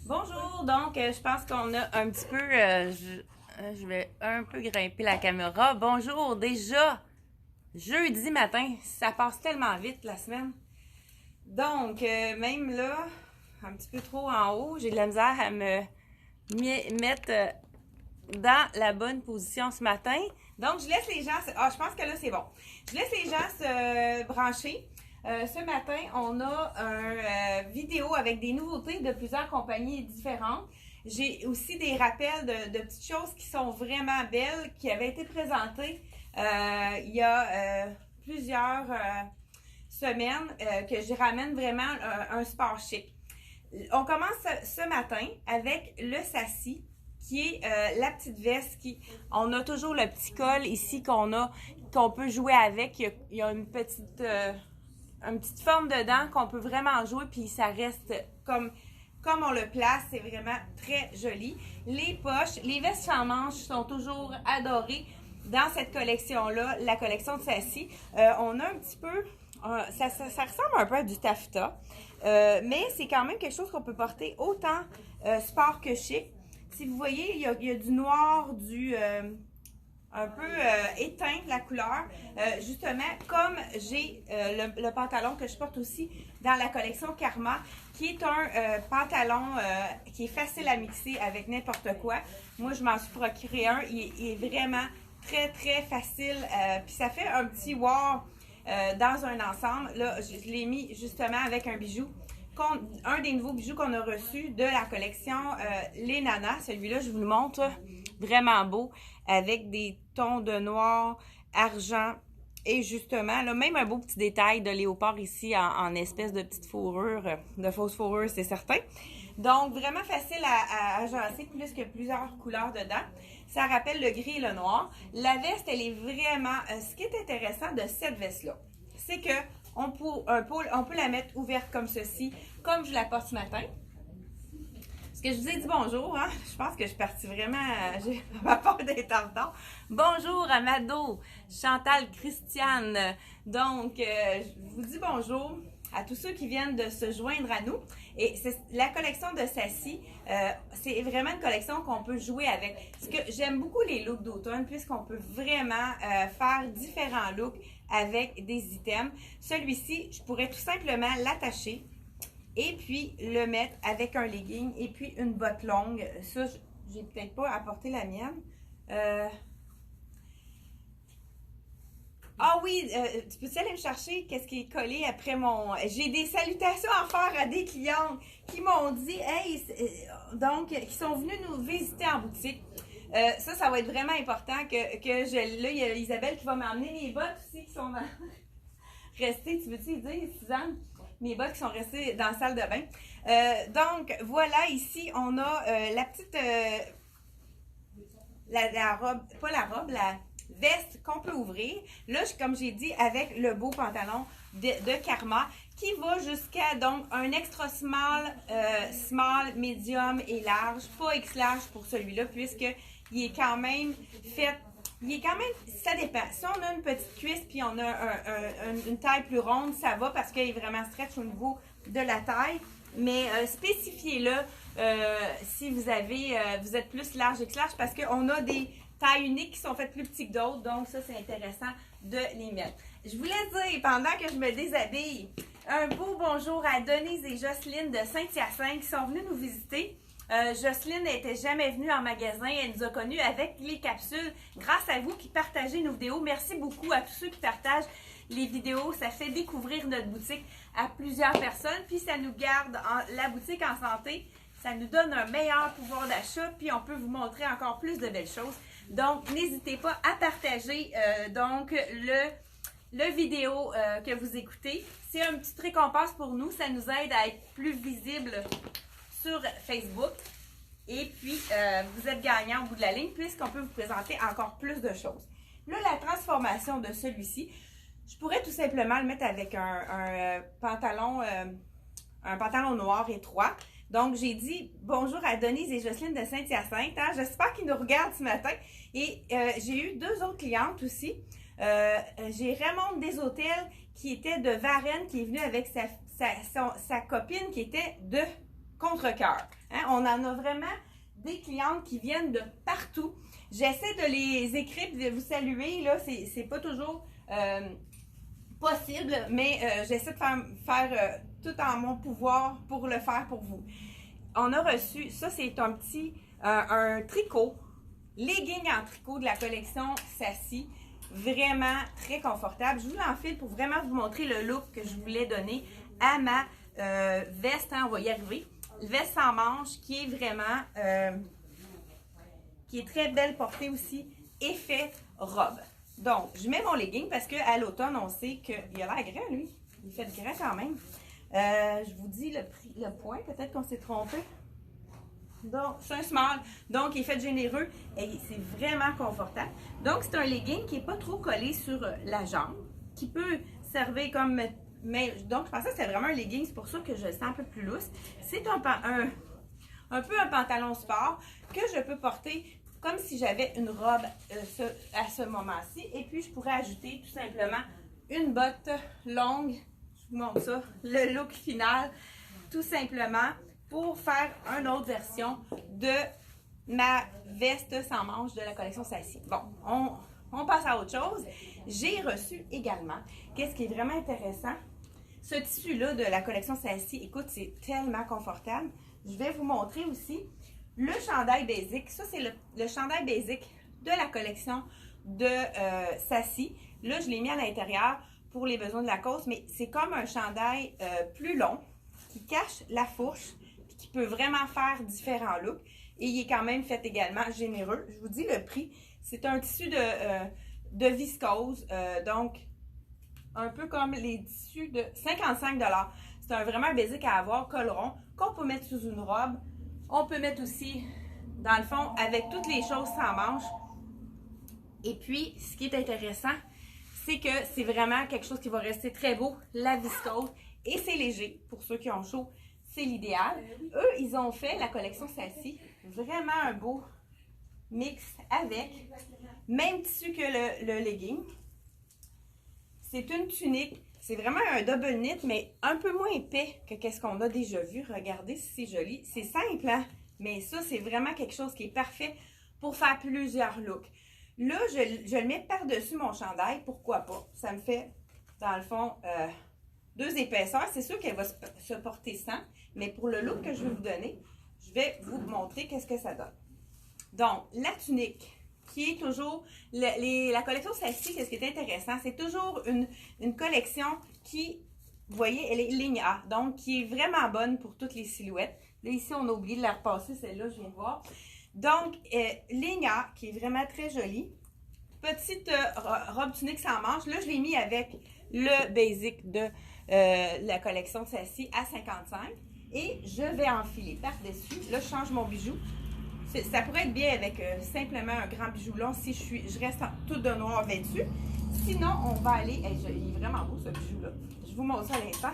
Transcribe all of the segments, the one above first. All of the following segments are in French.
Bonjour, donc je pense qu'on a un petit peu, je vais un peu grimper la caméra. Bonjour, déjà, jeudi matin, ça passe tellement vite la semaine. Donc, même là, un petit peu trop en haut, j'ai de la misère à me mettre dans la bonne position ce matin. Donc, je laisse les gens, je pense que là c'est bon. Je laisse les gens se brancher. Ce matin, on a une vidéo avec des nouveautés de plusieurs compagnies différentes. J'ai aussi des rappels de petites choses qui sont vraiment belles, qui avaient été présentées il y a plusieurs semaines, que je ramène vraiment un sport chic. On commence ce matin avec le Sassy, qui est la petite veste on a toujours le petit col ici qu'on peut jouer avec. Il y a une petite forme dedans qu'on peut vraiment jouer, puis ça reste comme on le place. C'est vraiment très joli. Les poches, les vestes sans manches sont toujours adorées dans cette collection-là, la collection de Sassy. On a un petit peu, ça ressemble un peu à du taffetas, mais c'est quand même quelque chose qu'on peut porter autant sport que chic. Si vous voyez, il y a du noir, un peu éteint la couleur, justement comme j'ai le pantalon que je porte aussi dans la collection Karma, qui est un pantalon qui est facile à mixer avec n'importe quoi. Moi, je m'en suis procuré un, il est vraiment très très facile, puis ça fait un petit wow dans un ensemble. Là, je l'ai mis justement avec un bijou. Un des nouveaux bijoux qu'on a reçu de la collection Les Nanas. Celui-là, je vous le montre, vraiment beau, avec des tons de noir, argent, et justement, là, même un beau petit détail de léopard ici en espèce de petite fourrure, de fausse fourrure, c'est certain. Donc, vraiment facile à agencer, plus que plusieurs couleurs dedans. Ça rappelle le gris et le noir. La veste, elle est vraiment... ce qui est intéressant de cette veste-là, c'est que on peut la mettre ouverte comme ceci, comme je la porte ce matin. Parce que je vous ai dit bonjour, hein? Je pense que je suis partie vraiment, j'ai pas peur d'être en retard. Bonjour Amado, Chantal, Christiane. Donc, je vous dis bonjour à tous ceux qui viennent de se joindre à nous. Et la collection de Sassy, c'est vraiment une collection qu'on peut jouer avec. Parce que j'aime beaucoup les looks d'automne, puisqu'on peut vraiment faire différents looks avec des items. Celui-ci, je pourrais tout simplement l'attacher et puis le mettre avec un legging et puis une botte longue. Ça, j'ai peut-être pas apporté la mienne. Ah oui, tu peux aller me chercher qu'est-ce qui est collé après mon... J'ai des salutations à faire à des clientes qui m'ont dit, hey, donc, qui sont venues nous visiter en boutique. Ça va être vraiment important que là, il y a Isabelle qui va m'emmener mes bottes aussi qui sont restées, tu veux-tu dire, Suzanne? Mes bottes qui sont restées dans la salle de bain. Donc, voilà, ici, on a la petite... la robe, pas la robe, la veste qu'on peut ouvrir. Là, comme j'ai dit, avec le beau pantalon de Karma, qui va jusqu'à donc un extra small, small, medium et large, pas X large pour celui-là, puisqu'il est quand même fait... Il est quand même, ça dépend. Si on a une petite cuisse puis on a une taille plus ronde, ça va parce qu'il est vraiment stretch au niveau de la taille. Mais spécifiez-le si vous êtes plus large X large, parce qu'on a des tailles uniques qui sont faites plus petites que d'autres. Donc ça, c'est intéressant de les mettre. Je voulais dire, pendant que je me déshabille, un beau bonjour à Denise et Jocelyne de Saint-Hyacinthe qui sont venues nous visiter. Jocelyne n'était jamais venue en magasin, elle nous a connus avec les capsules. Grâce à vous qui partagez nos vidéos, merci beaucoup à tous ceux qui partagent les vidéos. Ça fait découvrir notre boutique à plusieurs personnes, puis ça nous garde la boutique en santé. Ça nous donne un meilleur pouvoir d'achat, puis on peut vous montrer encore plus de belles choses. Donc, n'hésitez pas à partager le vidéo que vous écoutez. C'est une petite récompense pour nous, ça nous aide à être plus visible sur Facebook. Et puis, vous êtes gagnant au bout de la ligne puisqu'on peut vous présenter encore plus de choses. Là, la transformation de celui-ci, je pourrais tout simplement le mettre avec un pantalon noir étroit. Donc, j'ai dit bonjour à Denise et Jocelyne de Saint-Hyacinthe. Hein? J'espère qu'ils nous regardent ce matin. Et j'ai eu deux autres clientes aussi. J'ai Raymond des Hôtels qui était de Varennes, qui est venue avec sa copine qui était de contre-cœur. Hein? On en a vraiment des clientes qui viennent de partout. J'essaie de les écrire et de vous saluer. Là, c'est pas toujours possible, mais j'essaie de faire tout en mon pouvoir pour le faire pour vous. On a reçu, ça c'est un petit, un tricot, legging en tricot de la collection Sassy. Vraiment très confortable. Je vous l'enfile pour vraiment vous montrer le look que je voulais donner à ma veste. Hein, on va y arriver. Veste sans manches qui est vraiment, qui est très belle portée aussi, effet robe. Donc, je mets mon legging parce qu'à l'automne, on sait qu'il a l'air grand, lui. Il fait grand quand même. Je vous dis le prix, le point, peut-être qu'on s'est trompé. Donc, c'est un small, donc il est fait généreux et c'est vraiment confortable. Donc, c'est un legging qui n'est pas trop collé sur la jambe, qui peut servir comme... Mais, donc, je pensais que c'était vraiment un legging, c'est pour ça que je le sens un peu plus lousse. C'est un peu un pantalon sport que je peux porter comme si j'avais une robe à ce moment-ci. Et puis, je pourrais ajouter tout simplement une botte longue. Je vous montre ça, le look final, tout simplement, pour faire une autre version de ma veste sans manches de la collection Sassy. Bon, on passe à autre chose. J'ai reçu également, qu'est-ce qui est vraiment intéressant, ce tissu-là de la collection Sassy. Écoute, c'est tellement confortable. Je vais vous montrer aussi le chandail basic. Ça, c'est le chandail basic de la collection de Sassy. Là, je l'ai mis à l'intérieur pour les besoins de la cause, mais c'est comme un chandail plus long qui cache la fourche et qui peut vraiment faire différents looks. Et il est quand même fait également généreux. Je vous dis le prix. C'est un tissu de viscose, donc un peu comme les tissus de 55 $. C'est vraiment basique à avoir, col rond, qu'on peut mettre sous une robe. On peut mettre aussi, dans le fond, avec toutes les choses sans manches. Et puis, ce qui est intéressant, c'est que c'est vraiment quelque chose qui va rester très beau, la viscose. Et c'est léger, pour ceux qui ont chaud, c'est l'idéal. Eux, ils ont fait la collection Sassy, vraiment un beau mix avec, même tissu que le legging. C'est une tunique, c'est vraiment un double knit, mais un peu moins épais que qu'est-ce qu'on a déjà vu. Regardez si c'est joli. C'est simple, hein? Mais ça, c'est vraiment quelque chose qui est parfait pour faire plusieurs looks. Là, je le mets par-dessus mon chandail, pourquoi pas? Ça me fait, dans le fond, 2 épaisseurs. C'est sûr qu'elle va se porter sans, mais pour le look que je vais vous donner, je vais vous montrer qu'est-ce que ça donne. Donc, la tunique, qui est toujours, la collection Sassy, qu'est-ce qui est intéressant, c'est toujours une collection qui, vous voyez, elle est ligne A, donc qui est vraiment bonne pour toutes les silhouettes. Là, ici, on a oublié de la repasser, celle-là, je viens de voir. Donc, ligne A, qui est vraiment très jolie. Petite robe tunique sans manches. Là, je l'ai mis avec le basic de la collection Sassy à 55. Et je vais enfiler par-dessus. Là, je change mon bijou. Ça pourrait être bien avec simplement un grand bijou long si je reste tout de noir vêtue. Sinon, on va aller... il est vraiment beau, ce bijou-là. Je vous montre ça à l'instant.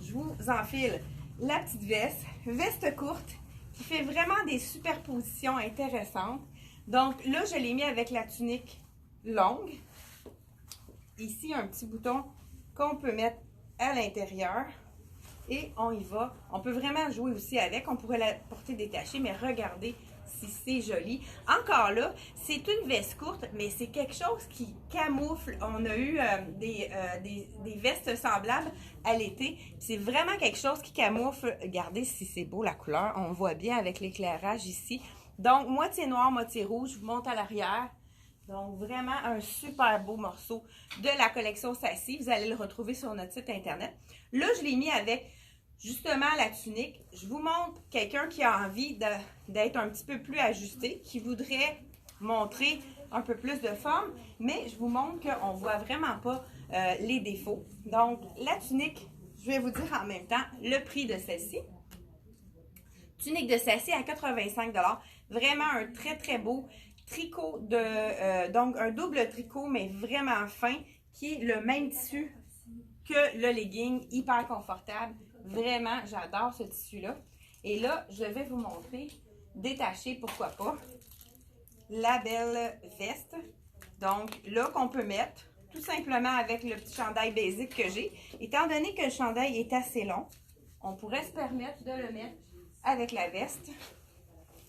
Je vous enfile la petite veste. Veste courte qui fait vraiment des superpositions intéressantes. Donc là, je l'ai mis avec la tunique longue. Ici, un petit bouton qu'on peut mettre à l'intérieur. Et on y va. On peut vraiment jouer aussi avec. On pourrait la porter détachée, mais regardez si c'est joli. Encore là, c'est une veste courte, mais c'est quelque chose qui camoufle. On a eu des vestes semblables à l'été. C'est vraiment quelque chose qui camoufle. Regardez si c'est beau la couleur. On voit bien avec l'éclairage ici. Donc, moitié noir, moitié rouge. Je vous monte à l'arrière. Donc, vraiment un super beau morceau de la collection Sassy. Vous allez le retrouver sur notre site internet. Là, je l'ai mis avec justement la tunique. Je vous montre quelqu'un qui a envie d'être un petit peu plus ajusté, qui voudrait montrer un peu plus de forme, mais je vous montre qu'on ne voit vraiment pas les défauts. Donc, la tunique, je vais vous dire en même temps le prix de celle-ci. Tunique de Sassy à 85 $. Vraiment un très, très beau tricot donc un double tricot, mais vraiment fin, qui est le même tissu que le legging, hyper confortable. Vraiment, j'adore ce tissu-là. Et là, je vais vous montrer, détacher, pourquoi pas, la belle veste. Donc, là, qu'on peut mettre, tout simplement avec le petit chandail basique que j'ai. Étant donné que le chandail est assez long, on pourrait se permettre de le mettre avec la veste.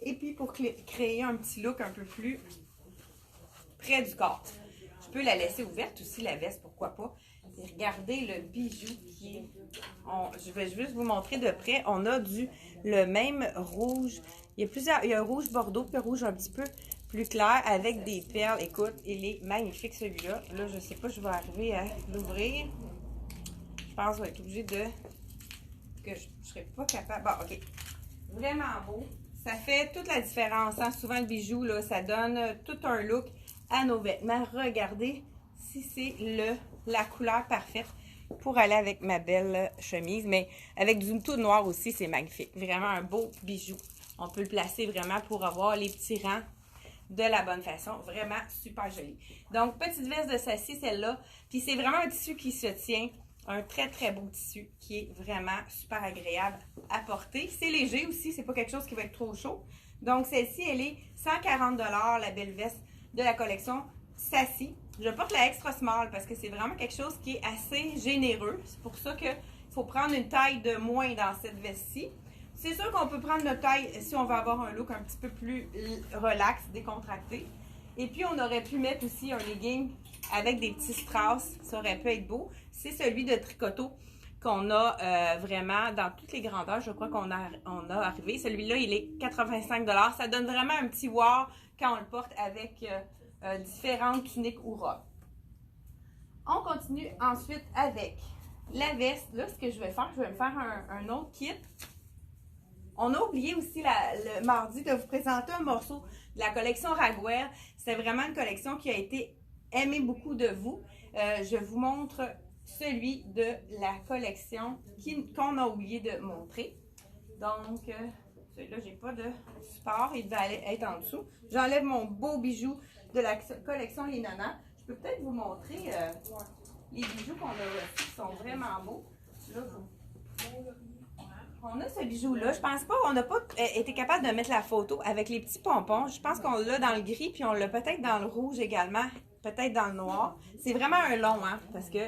Et puis pour créer un petit look un peu plus près du corps. Je peux la laisser ouverte aussi, la veste, pourquoi pas. Et regardez le bijou qui est... je vais juste vous montrer de près. On a le même rouge. Il y a un rouge bordeaux, puis un rouge un petit peu plus clair avec des perles. Écoute, il est magnifique celui-là. Là, je sais pas, je vais arriver à l'ouvrir. Je pense que je vais être obligée de... que je ne serais pas capable... Bon, OK. Vraiment beau. Ça fait toute la différence. Hein? Souvent, le bijou, là, ça donne tout un look à nos vêtements. Regardez si c'est la couleur parfaite pour aller avec ma belle chemise. Mais avec du tout noir aussi, c'est magnifique. Vraiment un beau bijou. On peut le placer vraiment pour avoir les petits rangs de la bonne façon. Vraiment super joli. Donc, petite veste de Sassy, celle-là. Puis c'est vraiment un tissu qui se tient. Un très, très beau tissu qui est vraiment super agréable à porter. C'est léger aussi, c'est pas quelque chose qui va être trop chaud. Donc, celle-ci, elle est 140 $, la belle veste de la collection Sassy. Je porte la extra small parce que c'est vraiment quelque chose qui est assez généreux. C'est pour ça qu'il faut prendre une taille de moins dans cette veste-ci. C'est sûr qu'on peut prendre notre taille si on veut avoir un look un petit peu plus relax, décontracté. Et puis, on aurait pu mettre aussi un legging avec des petits strass. Ça aurait pu être beau. C'est celui de Tricoto qu'on a vraiment dans toutes les grandeurs. Je crois qu'on a arrivé. Celui-là, il est 85 $. Ça donne vraiment un petit wow quand on le porte avec différentes tuniques ou robes. On continue ensuite avec la veste. Là, ce que je vais faire, je vais me faire un autre kit. On a oublié aussi le mardi de vous présenter un morceau de la collection Raguer. C'est vraiment une collection qui a été aimée beaucoup de vous. Je vous montre celui de la collection qu'on a oublié de montrer. Donc, celui-là, j'ai pas de support. Il va être en dessous. J'enlève mon beau bijou de la collection Les Nanas. Je peux peut-être vous montrer les bijoux qu'on a reçus qui sont vraiment beaux. Là, on a ce bijou-là. Je pense pas, on n'a pas été capable de mettre la photo avec les petits pompons. Je pense qu'on l'a dans le gris, puis on l'a peut-être dans le rouge également, peut-être dans le noir. C'est vraiment un long, hein, parce que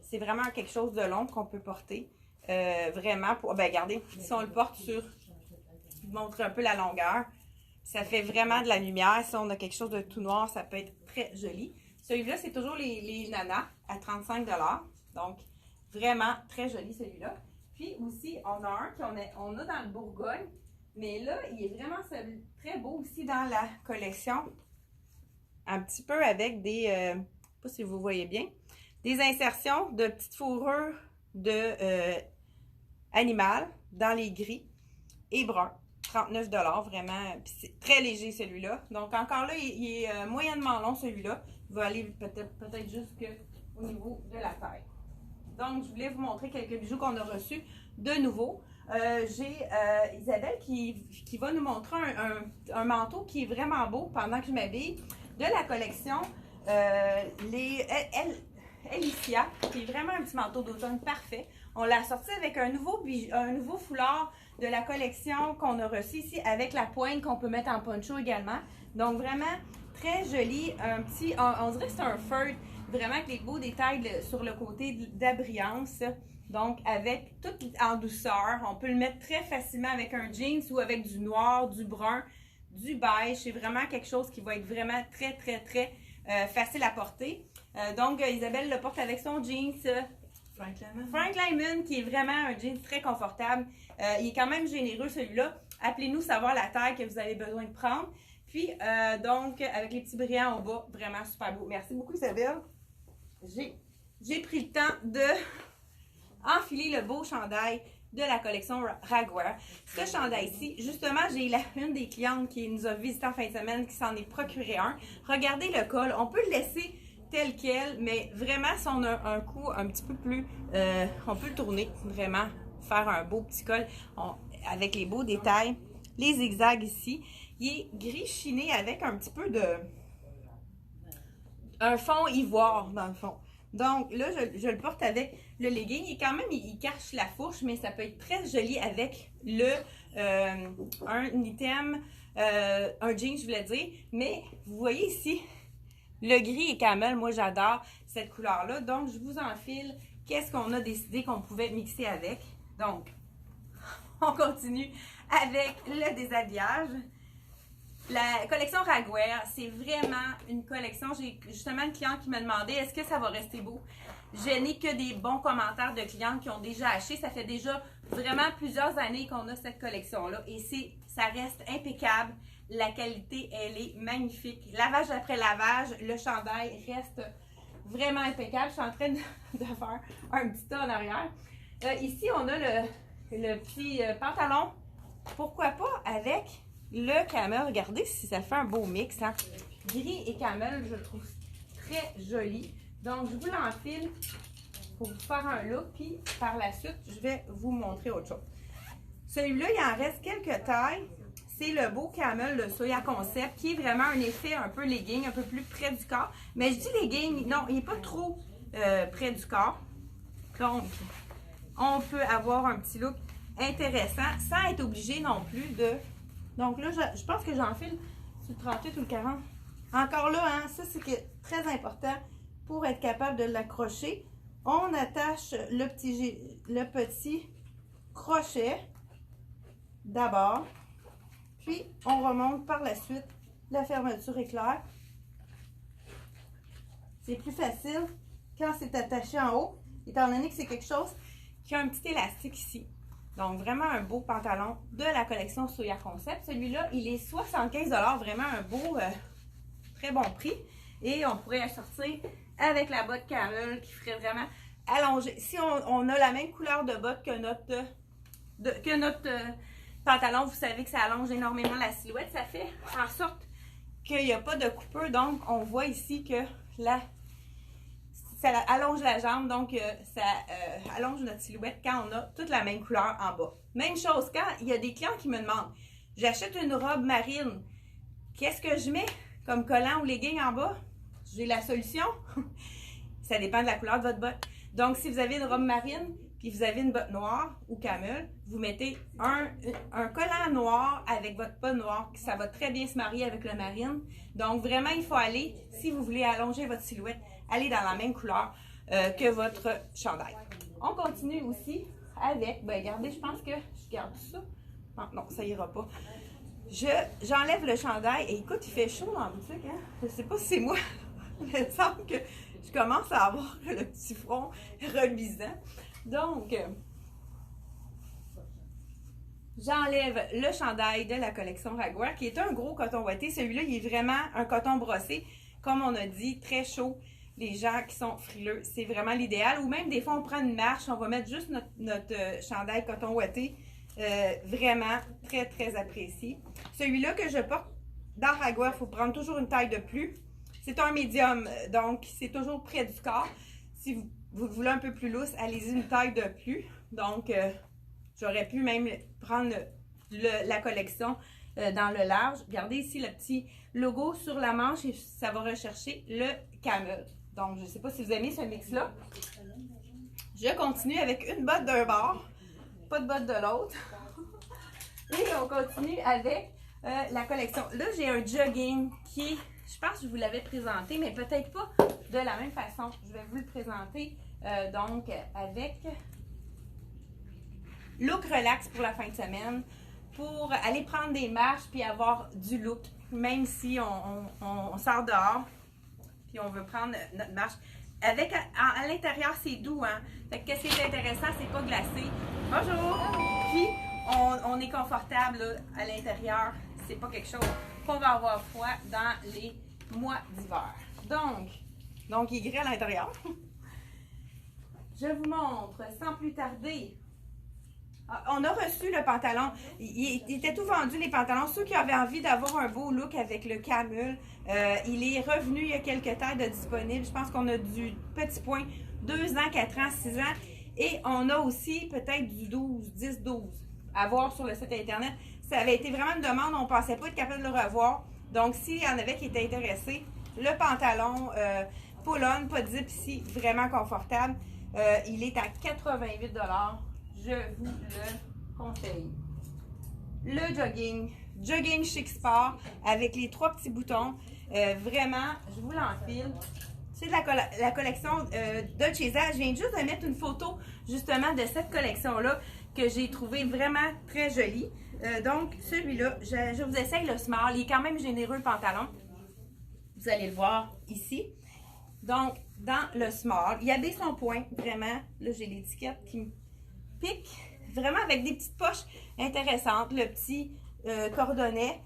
c'est vraiment quelque chose de long qu'on peut porter. Vraiment, pour, ben regardez, si on le porte sur, je vous montre un peu la longueur, ça fait vraiment de la lumière. Si on a quelque chose de tout noir, ça peut être très joli. Celui-là, c'est toujours les nanas à 35 $. Donc, vraiment très joli celui-là. Puis aussi, on a un qu'on a dans le Bourgogne, mais là, il est vraiment très beau aussi dans la collection. Un petit peu avec des, je ne sais pas si vous voyez bien, des insertions de petites fourrures de animal dans les gris et bruns. 39 $, vraiment. Puis c'est très léger celui-là. Donc encore là, il est moyennement long celui-là. Il va aller peut-être jusqu'au niveau de la taille. Donc, je voulais vous montrer quelques bijoux qu'on a reçus de nouveau. J'ai Isabelle qui va nous montrer un manteau qui est vraiment beau pendant que je m'habille de la collection Elicia, qui est vraiment un petit manteau d'automne parfait. On l'a sorti avec un nouveau foulard de la collection qu'on a reçu ici avec la pointe qu'on peut mettre en poncho également. Donc, vraiment très joli. Un petit, on dirait que c'est un feutre. Vraiment avec les beaux détails sur le côté d'abriance. Donc, avec tout en douceur. On peut le mettre très facilement avec un jeans ou avec du noir, du brun, du beige. C'est vraiment quelque chose qui va être vraiment très, très, très facile à porter. Donc, Isabelle le porte avec son jeans Frank Lyman, qui est vraiment un jeans très confortable. Il est quand même généreux celui-là. Appelez-nous savoir la taille que vous avez besoin de prendre. Puis, donc, avec les petits brillants au bas, vraiment super beau. Merci beaucoup, Isabelle. J'ai pris le temps de enfiler le beau chandail de la collection Raguer. Ce chandail-ci, justement, j'ai une des clientes qui nous a visité en fin de semaine qui s'en est procuré un. Regardez le col. On peut le laisser tel quel, mais vraiment, si on a un coup un petit peu plus... on peut le tourner, vraiment, faire un beau petit col avec les beaux détails. Les zigzags ici. Il est gris chiné avec un petit peu de... un fond ivoire, dans le fond. Donc, là, je le porte avec le legging. Il cache la fourche, mais ça peut être très joli avec un item, un jean, je voulais dire. Mais, vous voyez ici, le gris et camel, moi, j'adore cette couleur-là. Donc, je vous enfile qu'est-ce qu'on a décidé qu'on pouvait mixer avec. Donc, On continue avec le déshabillage. La collection Ragwear, c'est vraiment une collection. J'ai justement une cliente qui m'a demandé est-ce que ça va rester beau. Je n'ai que des bons commentaires de clientes qui ont déjà acheté. Ça fait déjà vraiment plusieurs années qu'on a cette collection-là et ça reste impeccable. La qualité, elle est magnifique. Lavage après lavage, le chandail reste vraiment impeccable. Je suis en train de faire un petit tas en arrière. Ici, on a le petit pantalon. Pourquoi pas avec le camel. Regardez si ça fait un beau mix. Hein? Gris et camel, je le trouve très joli. Donc, je vous l'enfile pour vous faire un look. Puis, par la suite, je vais vous montrer autre chose. Celui-là, il en reste quelques tailles. C'est le beau camel, le Soya Concept, qui est vraiment un effet un peu legging, un peu plus près du corps. Mais je dis legging, non, il n'est pas trop près du corps. Donc, on peut avoir un petit look intéressant sans être obligé non plus de... Donc là, je pense que j'enfile sur le 38 ou le 40. Encore là, hein, ça c'est très important pour être capable de l'accrocher. On attache le petit crochet d'abord. Puis, on remonte par la suite. La fermeture éclair. C'est plus facile quand c'est attaché en haut, étant donné que c'est quelque chose qui a un petit élastique ici. Donc, vraiment un beau pantalon de la collection Soya Concept. Celui-là, il est 75 $, vraiment un beau, très bon prix. Et on pourrait sortir avec la botte camel qui ferait vraiment allonger. Si on a la même couleur de botte que notre pantalon, vous savez que ça allonge énormément la silhouette. Ça fait en sorte qu'il n'y a pas de coupeur. Donc, on voit ici que ça allonge la jambe, donc ça allonge notre silhouette quand on a toute la même couleur en bas. Même chose, quand il y a des clients qui me demandent, j'achète une robe marine, qu'est-ce que je mets comme collant ou legging en bas? J'ai la solution. Ça dépend de la couleur de votre botte. Donc, si vous avez une robe marine, puis vous avez une botte noire ou camel, vous mettez un collant noir avec votre botte noire, ça va très bien se marier avec le marine. Donc, vraiment, il faut aller, si vous voulez allonger votre silhouette, aller dans la même couleur que votre chandail. On continue aussi avec, ben regardez, je pense que je garde ça. Non, ça ira pas. J'enlève le chandail et écoute, il fait chaud dans la boutique, hein? Je sais pas si c'est moi. Il me semble que je commence à avoir le petit front reluisant. Donc, j'enlève le chandail de la collection Ragwear, qui est un gros coton ouaté. Celui-là, il est vraiment un coton brossé, comme on a dit, très chaud. Les gens qui sont frileux, c'est vraiment l'idéal. Ou même des fois, on prend une marche, on va mettre juste notre chandail coton ouaté. Vraiment très, très apprécié. Celui-là que je porte dans Ragwear, il faut prendre toujours une taille de plus. C'est un médium, donc c'est toujours près du corps. Si vous le voulez un peu plus lousse, allez-y une taille de plus. Donc, j'aurais pu même prendre la collection dans le large. Regardez ici le petit logo sur la manche et ça va rechercher le camel. Donc, je ne sais pas si vous aimez ce mix-là. Je continue avec une botte d'un bord, pas de botte de l'autre. Et on continue avec la collection. Là, j'ai un jogging qui est, je pense que je vous l'avais présenté, mais peut-être pas de la même façon. Je vais vous le présenter donc avec look relax pour la fin de semaine, pour aller prendre des marches puis avoir du look, même si on sort dehors puis on veut prendre notre marche. Avec à l'intérieur, c'est doux, hein? Fait que ce qui est intéressant, c'est pas glacé. Bonjour! Puis on est confortable là, à l'intérieur. C'est pas quelque chose qu'on va avoir froid dans les mois d'hiver. Donc, il est gris à l'intérieur. Je vous montre sans plus tarder. On a reçu le pantalon. Il était tout vendu, les pantalons. Ceux qui avaient envie d'avoir un beau look avec le camel, il est revenu il y a quelques tailles de disponible. Je pense qu'on a du petit point 2 ans, 4 ans, 6 ans. Et on a aussi peut-être du 12, 10, 12 à voir sur le site internet. Ça avait été vraiment une demande. On ne pensait pas être capable de le revoir. Donc, s'il y en avait qui étaient intéressés, le pantalon pull-on, pas de zip ici, vraiment confortable. Il est à 88 $. Je vous le conseille. Le jogging chic sport avec les 3 petits boutons. Vraiment, je vous l'enfile. C'est de la collection Dolce & Je viens juste de mettre une photo justement de cette collection-là que j'ai trouvé vraiment très joli. Donc, celui-là, je vous essaye le small. Il est quand même généreux, le pantalon. Vous allez le voir ici. Donc, dans le small, il y a des son point, vraiment. Là, j'ai l'étiquette qui me pique. Vraiment avec des petites poches intéressantes. Le petit cordonnet.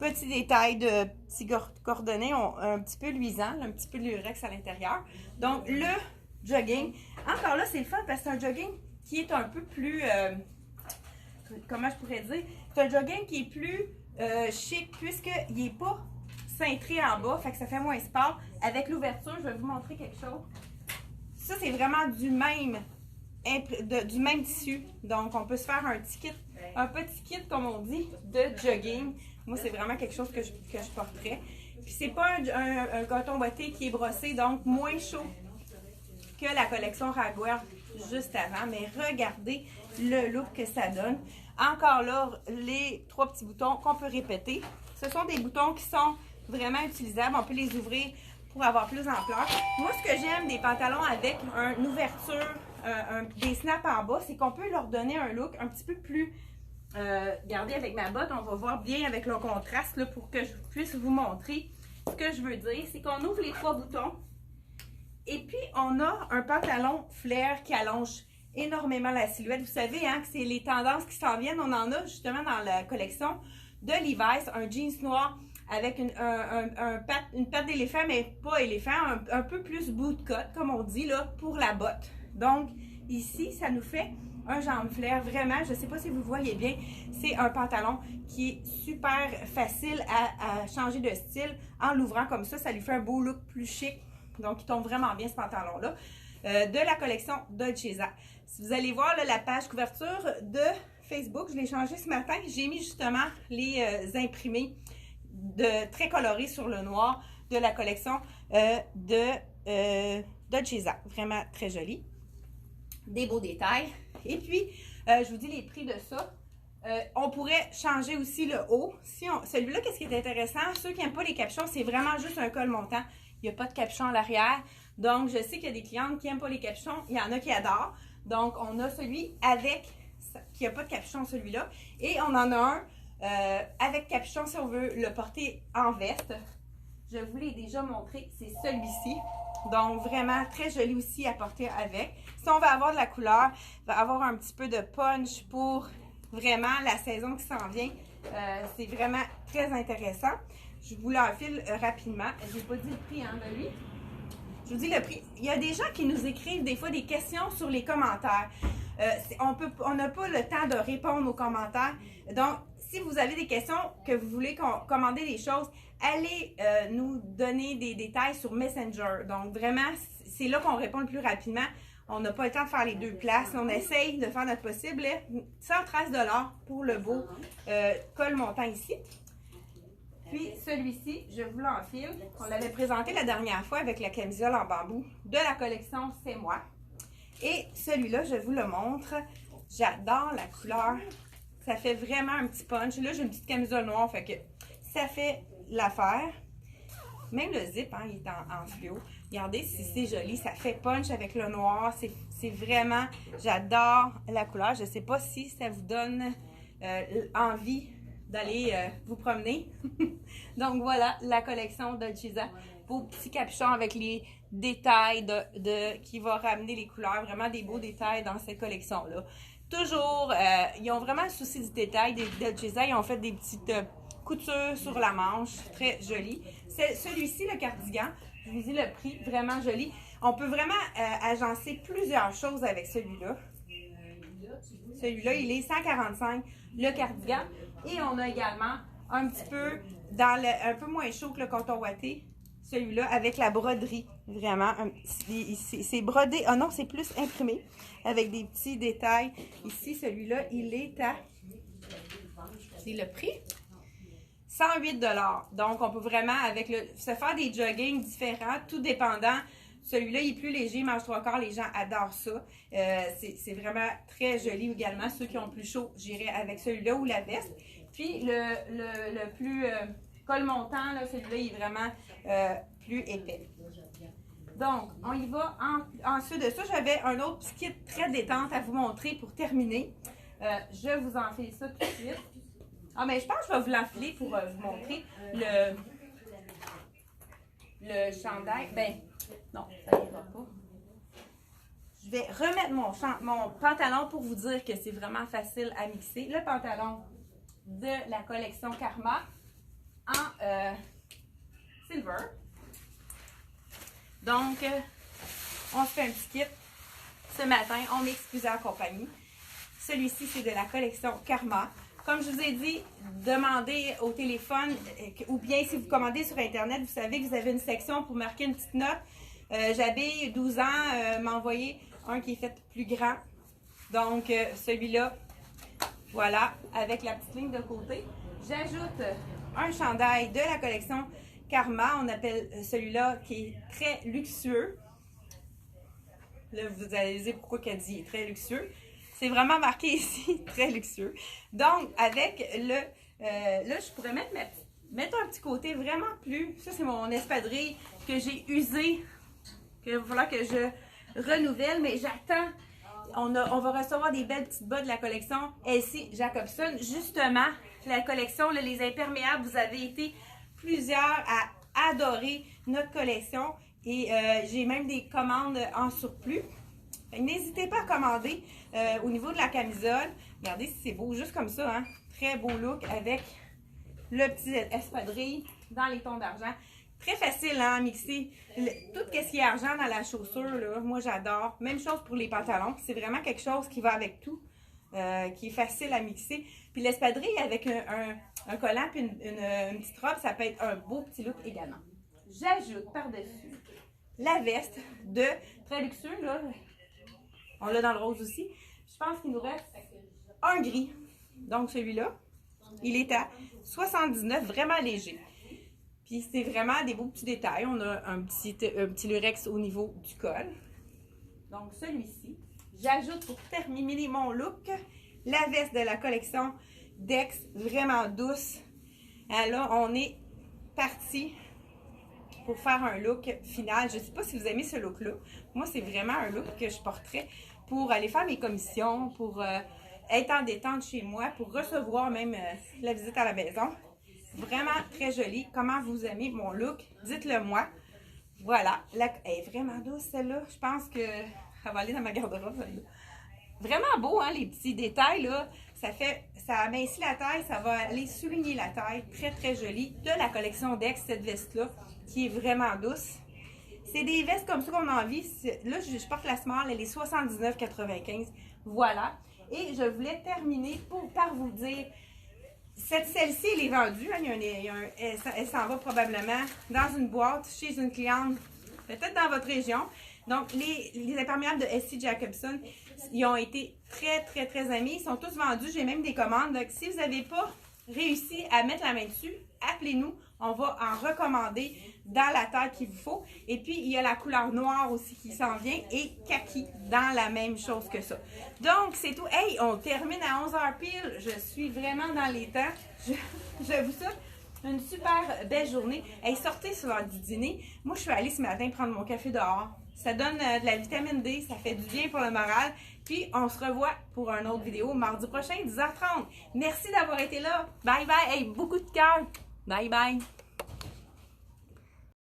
Petit détail de petits cordonnets un petit peu luisant, un petit peu de lurex à l'intérieur. Donc, le jogging. Encore là, c'est le fun parce que c'est un jogging qui est un peu plus... comment je pourrais dire? C'est un jogging qui est plus chic puisqu'il n'est pas cintré en bas, fait que ça fait moins sport. Avec l'ouverture, je vais vous montrer quelque chose. Ça, c'est vraiment du même tissu. Donc, on peut se faire un petit kit, comme on dit, de jogging. Moi, c'est vraiment quelque chose que je porterais. Puis, c'est pas un coton ouaté qui est brossé, donc moins chaud que la collection Raguer juste avant. Mais regardez le look que ça donne. Encore là, les 3 petits boutons qu'on peut répéter. Ce sont des boutons qui sont vraiment utilisables. On peut les ouvrir pour avoir plus d'ampleur. Moi, ce que j'aime des pantalons avec une ouverture, des snaps en bas, c'est qu'on peut leur donner un look un petit peu plus... regardez, avec ma botte, on va voir bien avec le contraste là, pour que je puisse vous montrer ce que je veux dire. C'est qu'on ouvre les 3 boutons et puis on a un pantalon flair qui allonge énormément la silhouette. Vous savez hein, que c'est les tendances qui s'en viennent. On en a justement dans la collection de Levi's, un jeans noir avec une patte d'éléphant, mais pas éléphant, un peu plus bootcut, comme on dit, là, pour la botte. Donc, ici, ça nous fait un jambe flair, vraiment, je ne sais pas si vous voyez bien, c'est un pantalon qui est super facile à changer de style. En l'ouvrant comme ça lui fait un beau look plus chic. Donc, il tombe vraiment bien, ce pantalon-là. De la collection Dolce Vita. Si vous allez voir là, la page couverture de Facebook, je l'ai changé ce matin. J'ai mis justement les imprimés très colorés sur le noir de la collection de Dolce Vita. Vraiment très joli. Des beaux détails. Et puis, je vous dis les prix de ça. On pourrait changer aussi le haut. Celui-là, qu'est-ce qui est intéressant? Ceux qui n'aiment pas les capuchons, c'est vraiment juste un col montant. Il n'y a pas de capuchon à l'arrière. Donc, je sais qu'il y a des clientes qui n'aiment pas les capuchons. Il y en a qui adorent. Donc, on a celui qui n'a pas de capuchon, celui-là. Et on en a un avec capuchon si on veut le porter en veste. Je vous l'ai déjà montré, c'est celui-ci. Donc, vraiment très joli aussi à porter avec. Si on veut avoir de la couleur, va avoir un petit peu de punch pour vraiment la saison qui s'en vient. C'est vraiment très intéressant. Je vous l'enfile rapidement. Je n'ai pas dit le prix de lui. Je vous dis le prix. Il y a des gens qui nous écrivent des fois des questions sur les commentaires. On n'a pas le temps de répondre aux commentaires. Donc, si vous avez des questions, que vous voulez commander des choses, allez nous donner des détails sur Messenger. Donc, vraiment, c'est là qu'on répond le plus rapidement. On n'a pas le temps de faire les 2 places. On essaye de faire notre possible. 113 $ pour le beau col montant ici. Puis, celui-ci, je vous l'enfile. On l'avait présenté la dernière fois avec la camisole en bambou de la collection C'est moi. Et celui-là, je vous le montre. J'adore la couleur. Ça fait vraiment un petit punch. Là, j'ai une petite camisole noire, fait que ça fait l'affaire. Même le zip, hein, il est en fluo. Regardez si c'est joli. Ça fait punch avec le noir. C'est vraiment... J'adore la couleur. Je ne sais pas si ça vous donne envie d'aller vous promener. Donc, voilà la collection Dolce Vita. Beau petit capuchon avec les détails qui va ramener les couleurs. Vraiment des beaux détails dans cette collection-là. Toujours, ils ont vraiment le souci du détail des Dolce Vita. Ils ont fait des petites coutures sur la manche. Très joli. C'est celui-ci, le cardigan. Je vous dis le prix, vraiment joli. On peut vraiment agencer plusieurs choses avec celui-là. Celui-là, il est 145, le cardigan. Et on a également un petit peu, un peu moins chaud que le coton ouaté, celui-là avec la broderie. Vraiment, c'est brodé. Ah non, c'est plus imprimé avec des petits détails. Ici, celui-là, il est à... C'est le prix? 108 $. Donc, on peut vraiment se faire des joggings différents, tout dépendant. Celui-là, il est plus léger, mange 3/4. Les gens adorent ça. C'est vraiment très joli également. Ceux qui ont plus chaud, j'irai avec celui-là ou la veste. Puis, le plus col montant, celui-là, il est vraiment plus épais. Donc, on y va. Ensuite de ça, j'avais un autre petit kit très détente à vous montrer pour terminer. Je vous enfile ça tout de suite. Ah, mais je pense que je vais vous l'enfiler pour vous montrer le chandail. Ben, non, ça n'ira pas. Je vais remettre mon pantalon pour vous dire que c'est vraiment facile à mixer. Le pantalon de la collection Karma en silver. Donc, on se fait un petit kit. Ce matin, on mixe plusieurs compagnies. Celui-ci, c'est de la collection Karma. Comme je vous ai dit, demandez au téléphone ou bien si vous commandez sur Internet, vous savez que vous avez une section pour marquer une petite note. J'avais 12 ans, m'a envoyé un qui est fait plus grand. Donc, celui-là, voilà, avec la petite ligne de côté. J'ajoute un chandail de la collection Karma. On appelle celui-là qui est très luxueux. Là, vous allez dire pourquoi qu'elle dit très luxueux. C'est vraiment marqué ici, très luxueux. Donc, avec là, je pourrais mettre un petit côté vraiment plus... Ça, c'est mon espadrille que j'ai usé, qu'il va falloir que je renouvelle, mais j'attends. On va recevoir des belles petites bas de la collection LC Jacobson. Justement, la collection, là, les imperméables, vous avez été plusieurs à adorer notre collection. Et j'ai même des commandes en surplus. N'hésitez pas à commander au niveau de la camisole. Regardez si c'est beau, juste comme ça, hein? Très beau look avec le petit espadrille dans les tons d'argent. Très facile hein, à mixer. Tout ce qui est argent dans la chaussure, là, moi j'adore. Même chose pour les pantalons. C'est vraiment quelque chose qui va avec tout, qui est facile à mixer. Puis l'espadrille avec un collant et une petite robe, ça peut être un beau petit look également. J'ajoute par-dessus la veste de très luxueux, là. On l'a dans le rose aussi. Je pense qu'il nous reste un gris. Donc celui-là, il est à 79, vraiment léger. Puis c'est vraiment des beaux petits détails. On a un petit lurex au niveau du col. Donc celui-ci. J'ajoute pour terminer mon look, la veste de la collection Dex, vraiment douce. Et là, on est parti pour faire un look final. Je ne sais pas si vous aimez ce look-là. Moi, c'est vraiment un look que je porterais pour aller faire mes commissions, pour être en détente chez moi, pour recevoir même la visite à la maison. Vraiment très joli. Comment vous aimez mon look? Dites-le moi. Voilà. Elle est vraiment douce, celle-là. Je pense qu'elle va aller dans ma garde-robe. Vraiment beau, hein, les petits détails, là. Ça amincit la taille, ça va aller souligner la taille. Très, très joli. De la collection Dex, cette veste-là, qui est vraiment douce. C'est des vestes comme ça qu'on a envie. Là, je porte la small, elle est 79,95. Voilà. Et je voulais terminer par vous dire, celle-ci, elle est vendue. Hein, elle s'en va probablement dans une boîte chez une cliente, peut-être dans votre région. Donc, les imperméables de SC Jacobson, ils ont été très, très, très amis. Ils sont tous vendus. J'ai même des commandes. Donc, si vous n'avez pas réussi à mettre la main dessus, appelez-nous. On va en recommander dans la taille qu'il vous faut. Et puis, il y a la couleur noire aussi qui s'en vient et kaki dans la même chose que ça. Donc, c'est tout. Hey, on termine à 11h pile. Je suis vraiment dans les temps. Je vous souhaite une super belle journée. Hey, sortez sur l'heure du dîner. Moi, je suis allée ce matin prendre mon café dehors. Ça donne de la vitamine D. Ça fait du bien pour le moral. Puis, on se revoit pour une autre vidéo mardi prochain, 10h30. Merci d'avoir été là. Bye bye. Hey, beaucoup de cœur. Bye bye.